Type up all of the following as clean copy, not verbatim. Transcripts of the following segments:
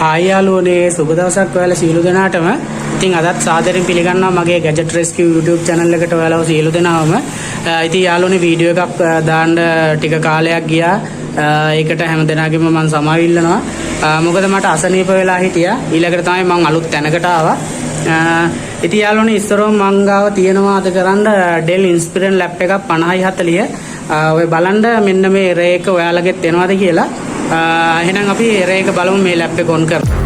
Hi යාළුවනේ සුබ දවසක් ඔයාලා සියලු දෙනාටම. ඉතින් අදත් සාදරයෙන් පිළිගන්නවා මගේ Gadget Rescue YouTube channel එකට ඔයාලා සියලු දෙනාම. ඉතින් යාළුවනේ වීඩියෝ එකක් දාන්න ටික කාලයක් ගියා. ඒකට හැම දෙනාගෙම මම සමාව ඉල්ලනවා. මොකද මට අසනීප වෙලා හිටියා. ඊළඟට තමයි මම අලුත් තැනකට ආවා. ඉතින් යාළුවනේ ඉස්සරව මං ගාව තියෙනවා අද කරන්න Dell Inspiron lap එකක් 5040. ඔය බලන්න මෙන්න මේ array එක ඔයාලගෙත් එනවද කියලා. එහෙනම් අපි array එක බලමු මේ lap එක on කරලා.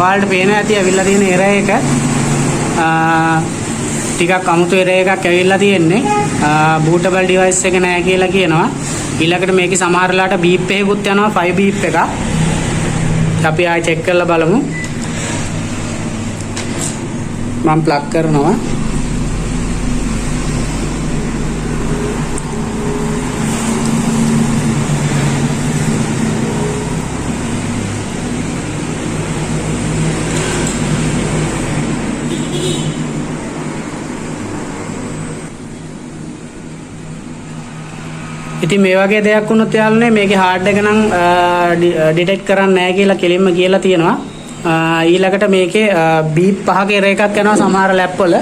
ඔයාලට පේන ඇති ඇවිල්ලා තියෙන array එක ටිකක් අමුතු array එකක් ඇවිල්ලා තියෙන්නේ bootable device එක නෑ කියලා කියනවා. ඊළඟට මේකේ සමහර වෙලාවට beep එකකුත් යනවා 5 beep එකක්. අපි ආයෙ check කරලා බලමු. මම plug කරනවා. ඉතින් මේ වගේ දෙයක් වුණොත් යාළුවනේ මේකේ hard එක නම් detect කරන්නේ නැහැ කියලා කෙලින්ම කියලා තියෙනවා. ඊළඟට මේකේ beep 5ක error එකක් යනවා සමහර lap වල.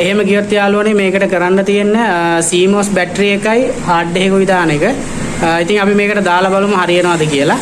එහෙම ගියොත් යාළුවනේ මේකට කරන්න තියෙන්නේ CMOS battery එකයි hard එකකුයි දාන එක. ඉතින් අපි මේකට දාලා බලමු හරියනවද කියලා.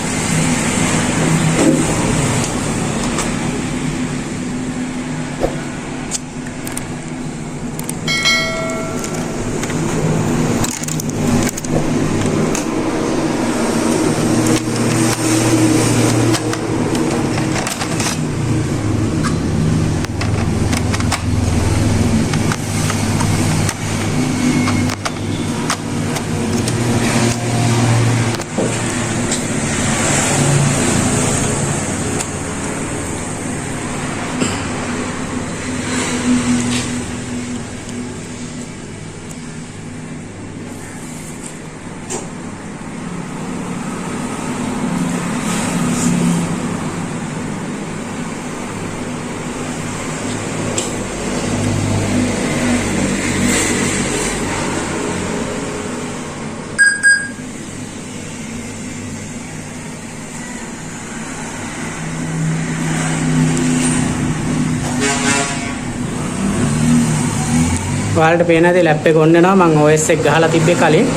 ඔයාලට පේන ඇති ලැප් එක ඔන්න වෙනවා. මම OS එක ගහලා තිබ්බේ කලින්.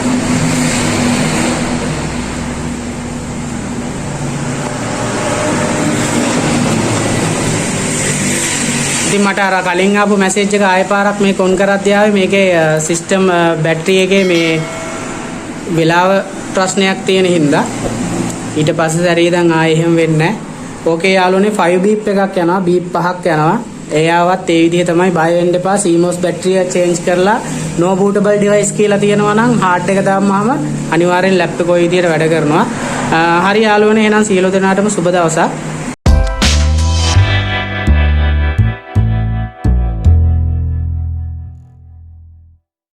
ඉතින් මට අර කලින් ආපු මැසේජ් එක ආයෙ පාරක් මේක ඔන් කරද්දී ආවේ මේකේ සිස්ටම් බැටරි එකේ මේ වෙලාව ප්‍රශ්නයක් තියෙන හින්දා ඊට පස්සේ සැරේ දැන් ආයෙ එහෙම වෙන්නේ නැහැ. ඕකේ යාළුවනේ 5 beep එකක් යනවා. beep 5ක් යනවා. එයාවත් ඒ විදිහ තමයි බය වෙන්න එපා. CMOS battery එක change කරලා no bootable device කියලා තියෙනවා නම් hard එක දාම්මම අනිවාර්යෙන් lap එක ওই විදිහට වැඩ කරනවා. හරි යාළුවනේ එහෙනම් සියලු දෙනාටම සුබ දවසක්.